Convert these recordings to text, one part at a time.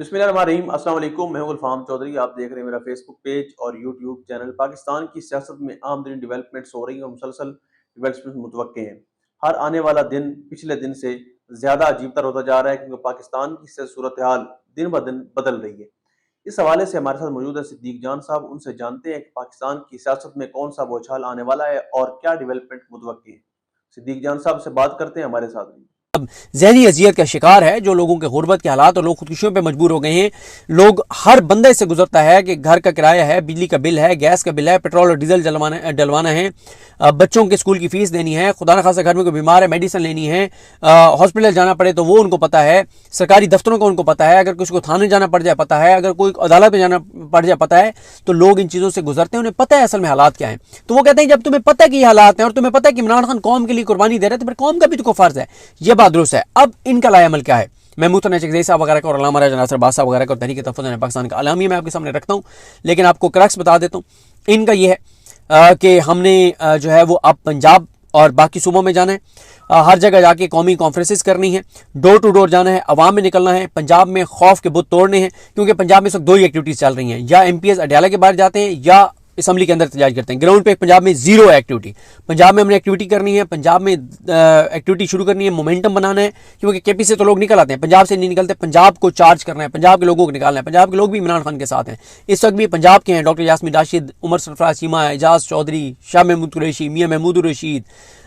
बिस्मिल्लाहिर्रहमानिर्रहीम। अस्सलाम वालेकुम। मैं हूं गुलफाम चौधरी। आप देख रहे हैं मेरा फेसबुक पेज और यूट्यूब चैनल। पाकिस्तान की सियासत में आमदनी डेवलपमेंट्स हो रही है और मुसलसल डेवलपमेंट मुतवक्के हैं। हर आने वाला दिन पिछले दिन से ज़्यादा अजीब तर होता जा रहा है, क्योंकि पाकिस्तान की सूरत हाल दिन ब दिन बदल रही है। इस हवाले से हमारे साथ मौजूद है सिद्दीक जान साहब। उनसे जानते हैं कि पाकिस्तान की सियासत में कौन सा बौछार आने वाला है और क्या डेवलपमेंट मुतवक्के है। सिद्दीक जान साहब से बात करते हैं, हमारे साथ रहिए। अब जहनी अजियत का शिकार है, जो लोगों के गुर्बत के हालात और लोग खुदकुशियों पे मजबूर हो गए हैं। लोग हर बंदे से गुजरता है कि घर का किराया है, बिजली का बिल है, गैस का बिल है, पेट्रोल और डीजल डलवाना है, बच्चों की स्कूल की फीस देनी है, खुदा न खासा घर में कोई बीमार है मेडिसिन लेनी है, हॉस्पिटल जाना पड़े तो वो उनको पता है, सरकारी दफ्तरों का उनको पता है, अगर किसी को थाने जाना पड़ जाए पता है, अगर कोई अदालत में जाना पड़ जाए पता है। तो लोग इन चीज़ों से गुजरते हैं, उन्हें पता है असल में हालात क्या है। तो वो कहते हैं जब तुम्हें पता है कि ये हालात हैं और तुम्हें पता है कि इमरान खान कौम के लिए कुर्बानी दे रहे हैं, तो फिर कौम का भी तो फर्ज है। ये बात दुरुस्त है। अब इनका लाएअमल क्या है, महमूद चकज़ई साहब वगैरह का और अल्लामा राजा नासिर बादशाह वगैरह का और तहरीक तहफ़्फ़ुज़ पाकिस्तान का अलामी मैं आपके सामने रखता हूँ, लेकिन आपको क्रक्स बता देता हूँ। इनका ये है कि हमने जो है वो अब पंजाब और बाकी सूबों में जाना है, हर जगह जाके कौमी कॉन्फ्रेंसेस करनी है, डोर टू डोर जाना है, अवाम में निकलना है, पंजाब में खौफ के बुत तोड़ने हैं। क्योंकि पंजाब में इस वक्त दो ही एक्टिविटीज़ चल रही हैं, या MPs अडयाला के बाहर जाते हैं या असम्बली के अंदर एहतजाज करते हैं। ग्राउंड पे पंजाब में जीरो एक्टिविटी। पंजाब में हमने एक्टिविटी करनी है, पंजाब में एक्टिविटी शुरू करनी है, मोमेंटम बनाना है। क्योंकि KP से तो लोग निकल आते हैं, पंजाब से नहीं निकलते। पंजाब को चार्ज करना है, पंजाब के लोगों को निकालना है। पंजाब के लोग भी इमरान खान के साथ हैं, इस वक्त भी पंजाब के हैं। डॉक्टर यास्मीन राशिद, उमर सरफराज चीमा, एजाज चौधरी, शाह महमूद कुरैशी, मियाँ महमूद रशीद,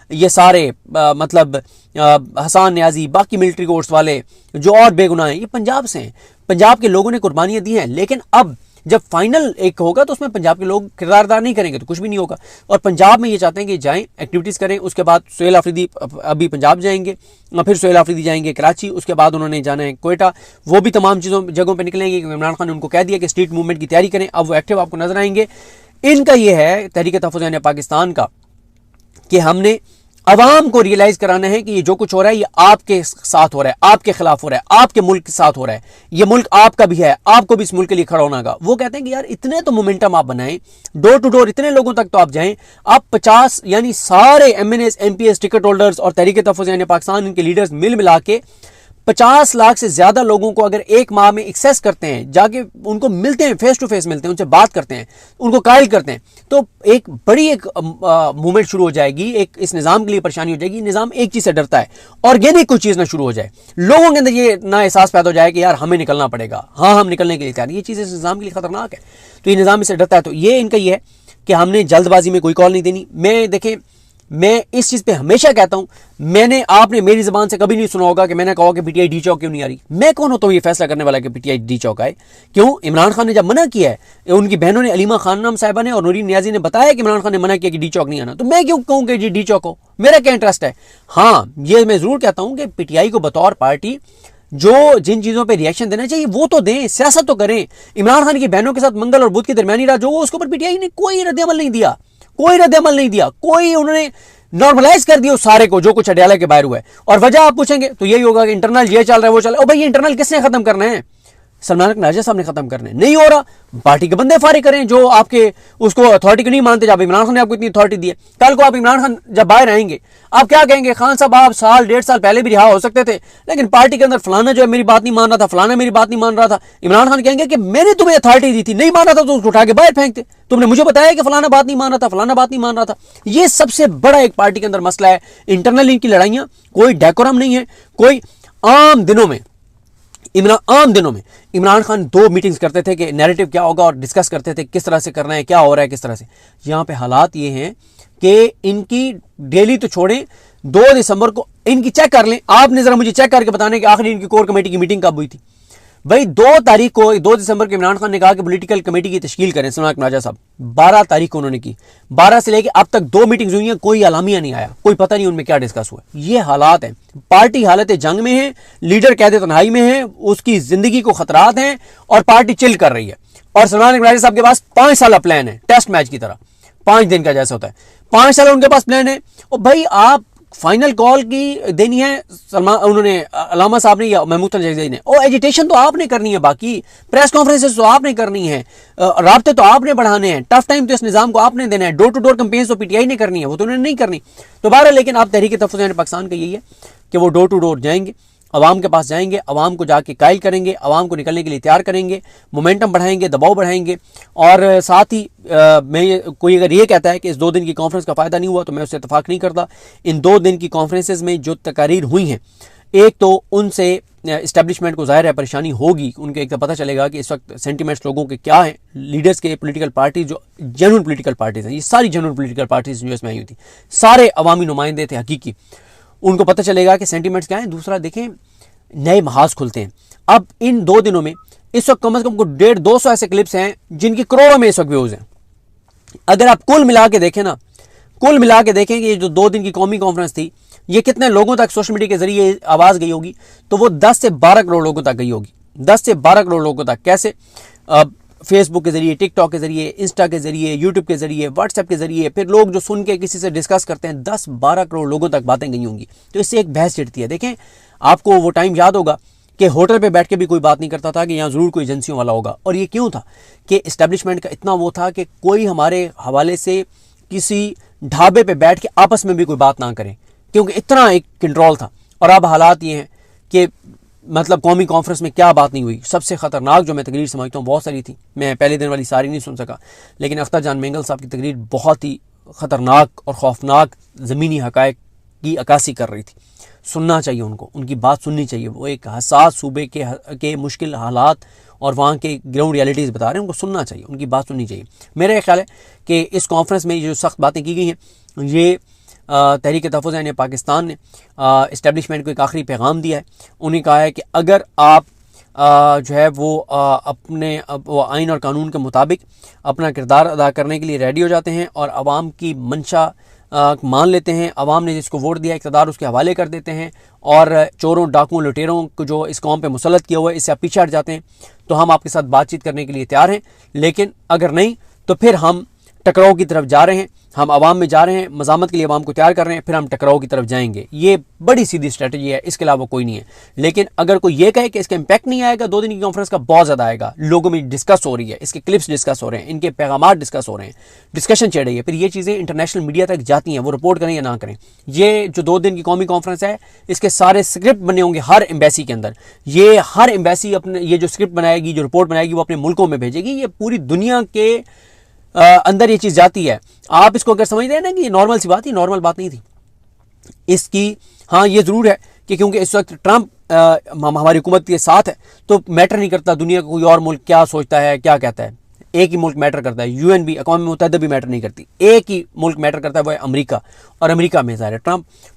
ये सारे मतलब हसान न्याजी, बाकी मिलिट्री कोर्स वाले जो और बेगुनाह हैं, ये पंजाब से हैं। पंजाब के लोगों ने कुर्बानियाँ दी हैं। लेकिन अब जब फाइनल एक होगा तो उसमें पंजाब के लोग किरदार अदा नहीं करेंगे तो कुछ भी नहीं होगा। और पंजाब में ये चाहते हैं कि जाएं, एक्टिविटीज़ करें। उसके बाद सुहेल आफरीदी अभी पंजाब जाएंगे, फिर सुहेल आफरीदी जाएंगे कराची, उसके बाद उन्होंने जाना है कोयटा। वो भी तमाम जगहों पर निकलेंगे, क्योंकि इमरान खान ने उनको कह दिया कि स्ट्रीट मूवमेंट की तैयारी करें। अब वो एक्टिव आपको नजर आएंगे। इनका ये है तहरीक तहफ़्फ़ुज़ पाकिस्तान का कि हमने अवाम को रियलाइज कराना है कि ये जो कुछ हो रहा है ये आपके साथ हो रहा है, आपके खिलाफ हो रहा है, आपके मुल्क के साथ हो रहा है। ये मुल्क आपका भी है, आपको भी इस मुल्क के लिए खड़ा होना होगा। वो कहते हैं कि यार इतने तो मोमेंटम आप बनाएं, डोर टू डोर इतने लोगों तक तो आप जाएं। आप 50 यानी सारे MNAs MPs टिकट होल्डर्स और तहरीक तहफ़्फ़ुज़ पाकिस्तान इनके लीडर्स मिल मिला के 50 लाख से ज्यादा लोगों को अगर एक माह में एक्सेस करते हैं, जाके उनको मिलते हैं, फेस टू फेस मिलते हैं, उनसे बात करते हैं, उनको कायल करते हैं, तो एक बड़ी एक मूवमेंट शुरू हो जाएगी। एक इस निज़ाम के लिए परेशानी हो जाएगी। निज़ाम एक चीज़ से डरता है, ऑर्गेनिक कोई चीज़ ना शुरू हो जाए, लोगों के अंदर ये ना एहसास पैदा हो जाए कि यार हमें निकलना पड़ेगा, हाँ हम निकलने के लिए तैयार। ये चीज़ इस निज़ाम के लिए खतरनाक है, तो ये निज़ाम इससे डरता है। तो ये इनका ये है कि हमने जल्दबाजी में कोई कॉल नहीं देनी। मैं इस चीज पे हमेशा कहता हूं, आपने मेरी जबान से कभी नहीं सुना होगा कि मैंने कहा कि PTI डी चौक क्यों नहीं आ रही। मैं कौन होता हूं ये फैसला करने वाला कि PTI डी चौक आए? क्यों? इमरान खान ने जब मना किया है, उनकी बहनों ने, अलीमा खानम साहिबा ने और नूरीन नियाजी ने बताया कि इमरान खान ने मना किया कि डी चौक नहीं आना, तो मैं क्यों कहूं कि डी चौक हो? मेरा क्या इंटरेस्ट है? हाँ, ये मैं जरूर कहता हूं कि PTI को बतौर पार्टी जो जिन चीजों पे रिएक्शन देना चाहिए वो तो दें, सियासत तो करें। इमरान खान की बहनों के साथ मंगल और बुध की दरमियानी रात जो उसके ऊपर PTI ने कोई रद्द-ए-अमल नहीं दिया, कोई उन्होंने नॉर्मलाइज कर दिया उस सारे को जो कुछ अडयाला के बाहर हुआ है। और वजह आप पूछेंगे तो यही होगा कि इंटरनल ये चल रहा है, वो चल रहा है। ओ भाई, ये इंटरनल किसने खत्म करना है? सलमान नाजिर साहब ने खत्म करने, नहीं हो रहा। पार्टी के बंदे फारिग करें जो आपके उसको अथॉरिटी को नहीं मानते। जब इमरान खान ने आपको इतनी अथॉरिटी दी है, कल को आप इमरान खान जब बाहर आएंगे आप क्या कहेंगे? खान साहब आप साल 1.5 साल पहले भी रिहा हो सकते थे, लेकिन पार्टी के अंदर फलाना जो है मेरी बात नहीं मान रहा था, फलाना मेरी बात नहीं मान रहा था। इमरान खान कहेंगे कि मैंने तुम्हें अथॉरिटी दी थी, नहीं मान रहा था तो उसको उठा के बाहर फेंकते। तुमने मुझे बताया कि फलाना बात नहीं मान रहा था, फलाना बात नहीं मान रहा था। ये सबसे बड़ा एक पार्टी के अंदर मसला है। इंटरनल इनकी लड़ाइयां, कोई डेकोरम नहीं है। कोई आम दिनों में इमरान खान 2 मीटिंग्स करते थे कि नैरेटिव क्या होगा और डिस्कस करते थे किस तरह से करना है, क्या हो रहा है, किस तरह से। यहाँ पे हालात ये हैं कि इनकी डेली तो छोड़ें, 2 दिसंबर को इनकी चेक कर लें। आपने जरा मुझे चेक करके बताने कि आखिरी इनकी कोर कमेटी की मीटिंग कब हुई थी। भाई 2 तारीख को, 2 दिसंबर को इमरान खान ने कहा कि पॉलिटिकल कमेटी की तश्कील करें, सलमान नाजिर साहब। 12 तारीख को उन्होंने की। 12 से लेकर अब तक 2 मीटिंग्स हुई हैं, कोई अलामिया नहीं आया, कोई पता नहीं उनमें क्या डिस्कस हुआ। ये हालात हैं। पार्टी हालत जंग में है, लीडर कैद तन्हाई में है, उसकी जिंदगी को खतरात हैं और पार्टी चिल कर रही है। और सलमान नाजिर साहब के पास 5 साल प्लान है, टेस्ट मैच की तरह 5 दिन का जैसा होता है। 5 साल उनके पास प्लान है। और भाई आप फाइनल कॉल की देनी है उन्होंने, अलामा साहब ने या महमूद चकज़ई ने। और एजिटेशन तो आपने करनी है, बाकी प्रेस कॉन्फ्रेंसेस तो आपने करनी है, राब्ते तो आपने बढ़ाने हैं, टफ टाइम तो इस निज़ाम को आपने देना है, डोर टू डोर कैंपेन्स तो PTI ने करनी है, वो तो उन्होंने नहीं करनी। दोबारा लेकिन आप तहरीक तहफ़्फ़ुज़ पाकिस्तान का यही है कि वो डोर टू डोर जाएंगे अवाम के पास जाएंगे, अवाम को जाके कायल करेंगे, अवाम को निकलने के लिए तैयार करेंगे, मोमेंटम बढ़ाएंगे, दबाव बढ़ाएंगे। और साथ ही कोई अगर ये कहता है कि इस 2 दिन की कॉन्फ्रेंस का फ़ायदा नहीं हुआ, तो मैं उससे इतफाक़ नहीं करता। इन 2 दिन की कॉन्फ्रेंसेज में जो तकारीर हुई हैं, एक तो उनसे इस्टेब्लिशमेंट को ज़ाहिर है परेशानी होगी, उनके एक तो पता चलेगा कि इस वक्त सेंटिमेंट्स लोगों के क्या हैं, लीडर्स के, पॉलिटिकल पार्टीज जो जेन्युइन पॉलिटिकल पार्टीज़ हैं, ये सारी जेन्युइन पॉलिटिकल पार्टीज जो इसमें आई हुई थी, सारे अवामी नुमाइंदे थे हकीकी, उनको पता चलेगा कि सेंटिमेंट्स क्या हैं। दूसरा देखें, नए महाज खुलते हैं। अब इन 2 दिनों में इस वक्त कम से कम 150-200 ऐसे क्लिप्स हैं जिनकी करोड़ों में इस वक्त व्यूज़ हैं। अगर आप कुल मिला के देखें ना, कुल मिला के देखें कि ये जो 2 दिन की कौमी कॉन्फ्रेंस थी, ये कितने लोगों तक सोशल मीडिया के जरिए आवाज़ गई होगी, तो वो 10 से 12 करोड़ लोगों तक गई होगी। 10 से 12 करोड़ लोगों तक कैसे? फेसबुक के जरिए, टिकटॉक के जरिए, इंस्टा के जरिए, यूट्यूब के जरिए, व्हाट्सएप के जरिए, फिर लोग जो सुन के किसी से डिस्कस करते हैं, 10-12 करोड़ लोगों तक बातें गई होंगी। तो इससे एक बहस छिड़ती है। देखें, आपको वो टाइम याद होगा कि होटल पे बैठ के भी कोई बात नहीं करता था कि यहाँ ज़रूर कोई एजेंसियों वाला होगा। और ये क्यों था कि इस्टेब्लिशमेंट का इतना वो था कि कोई हमारे हवाले से किसी ढाबे पे बैठ के आपस में भी कोई बात ना करें, क्योंकि इतना एक कंट्रोल था। और अब हालात ये हैं कि मतलब कौमी कॉन्फ्रेंस में क्या बात नहीं हुई। सबसे ख़तरनाक जो मैं तकरीर समझता हूँ, बहुत सारी थी, मैं पहले दिन वाली सारी नहीं सुन सका, लेकिन अख्तर जान मेंगल साहब की तकरीर बहुत ही ख़तरनाक और खौफनाक ज़मीनी हक़ाइक़ की अक्कासी कर रही थी। सुनना चाहिए उनको, उनकी बात सुननी चाहिए। वो एक हसास सूबे के मुश्किल हालात और वहाँ के ग्राउंड रियलिटीज़ बता रहे हैं, उनको सुनना चाहिए, उनकी बात सुननी चाहिए। मेरा ख्याल है कि इस कॉन्फ्रेंस में ये जो सख्त बातें की गई हैं, ये तहरीक तहफ़्फ़ुज़ यानी पाकिस्तान ने इस्टेब्लिशमेंट को एक आखिरी पैगाम दिया है। उन्हें कहा है कि अगर आप जो है वो अपने वो आइन और कानून के मुताबिक अपना किरदार अदा करने के लिए रेडी हो जाते हैं और आवाम की मंशा मान लेते हैं, आवाम ने जिसको वोट दिया इक़्तिदार उसके हवाले कर देते हैं, और चोरों, डाकुओं, लुटेरों को जो इस कौम पे मुसल्लत किया हुआ है, इससे आप पीछे हट जाते हैं, तो हम आपके साथ बातचीत करने के लिए तैयार हैं। लेकिन अगर नहीं, तो फिर हम टकराव की तरफ जा रहे हैं, हम आवाम में जा रहे हैं, मज़ामत के लिए आवाम को तैयार कर रहे हैं, फिर हम टकराव की तरफ जाएंगे। ये बड़ी सीधी स्ट्रेटजी है, इसके अलावा कोई नहीं है। लेकिन अगर कोई ये कहे कि इसका इम्पैक्ट नहीं आएगा, 2 दिन की कॉन्फ्रेंस का बहुत ज़्यादा आएगा, लोगों में डिस्कस हो रही है, इसके क्लिप्स डिस्कस हो रहे हैं, इनके पैगामात डिस्कस हो रहे हैं, डिस्कशन चल रही है, फिर ये चीज़ें इंटरनेशनल मीडिया तक जाती हैं, वो रिपोर्ट करें या ना करें। ये जो 2 दिन की कौमी कॉन्फ्रेंस है, इसके सारे स्क्रिप्ट बने होंगे हर एम्बेसी के अंदर। ये हर एम्बेसी अपने ये जो स्क्रिप्ट बनाएगी, जो रिपोर्ट बनाएगी, वो अपने मुल्कों में भेजेगी। ये पूरी दुनिया के अंदर ये चीज़ जाती है। आप इसको अगर समझ रहे हैं ना कि ये नॉर्मल सी बात, ही नॉर्मल बात नहीं थी इसकी। हाँ, ये ज़रूर है कि क्योंकि इस वक्त ट्रंप हमारी हुकूमत के साथ है, तो मैटर नहीं करता दुनिया का कोई और मुल्क क्या सोचता है, क्या कहता है। एक ही मुल्क मैटर करता है, यूएन भी, अक़वाम मुत्तहिदा भी मैटर नहीं करती। एक ही मुल्क मैटर करता है, वो है अमेरिका। और अमेरिका में ज़ाहिर है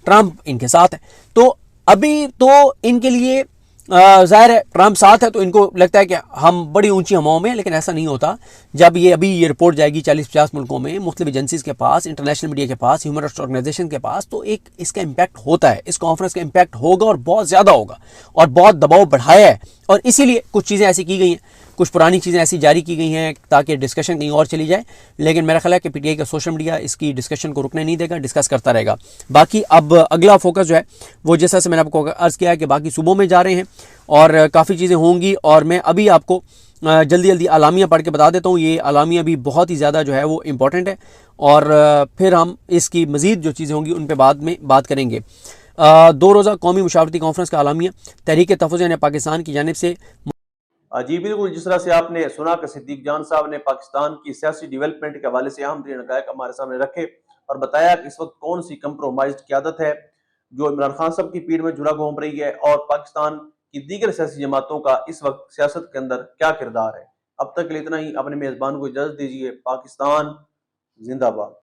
ट्रंप इनके साथ है। तो अभी तो इनके लिए ज़ाहिर है ट्रंप साथ है, तो इनको लगता है कि हम बड़ी ऊंची हवाओं में, लेकिन ऐसा नहीं होता। जब ये रिपोर्ट जाएगी 40-50 मुल्कों में, मुख्तलिफ एजेंसीज़ के पास, इंटरनेशनल मीडिया के पास, ह्यूमन राइट्स ऑर्गेनाइजेशन के पास, तो एक इसका इम्पैक्ट होता है। इस कॉन्फ्रेंस का इम्पैक्ट होगा और बहुत ज़्यादा होगा, और बहुत दबाव बढ़ाया है। और इसीलिए कुछ चीज़ें ऐसी की गई हैं, कुछ पुरानी चीज़ें ऐसी जारी की गई हैं ताकि डिस्कशन कहीं और चली जाए। लेकिन मेरा ख्याल है कि पीटीआई का सोशल मीडिया इसकी डिस्कशन को रुकने नहीं देगा, डिस्कस करता रहेगा। बाकी अब अगला फोकस जो है वो, जैसा से मैंने आपको अर्ज़ किया है कि बाकी सूबों में जा रहे हैं और काफ़ी चीज़ें होंगी। और मैं अभी आपको जल्दी जल्दी अलामिया पढ़ के बता देता हूँ। ये अलामिया भी बहुत ही ज़्यादा जो है वो इम्पॉर्टेंट है, और फिर हम इसकी मज़ीद जो चीज़ें होंगी उन पर बाद में बात करेंगे। 2 रोज़ा कौमी मुशावरती कॉन्फ्रेंस का अलामिया तहरीक तहफ़्फ़ुज़ यानी पाकिस्तान की जानिब से। जी बिल्कुल, जिस तरह से आपने सुना कि सिद्दीक जान साहब ने पाकिस्तान की सियासी डेवलपमेंट के हवाले से अहम तरीन हक़ाइक़ हमारे सामने रखे और बताया कि इस वक्त कौन सी कंप्रोमाइज्ड क़यादत है जो इमरान खान साहब की पीठ में झूला घूम रही है, और पाकिस्तान की दीगर सियासी जमातों का इस वक्त सियासत के अंदर क्या किरदार है। अब तक के लिए इतना ही। अपने मेज़बान को इजाज़त दीजिए। पाकिस्तान जिंदाबाद।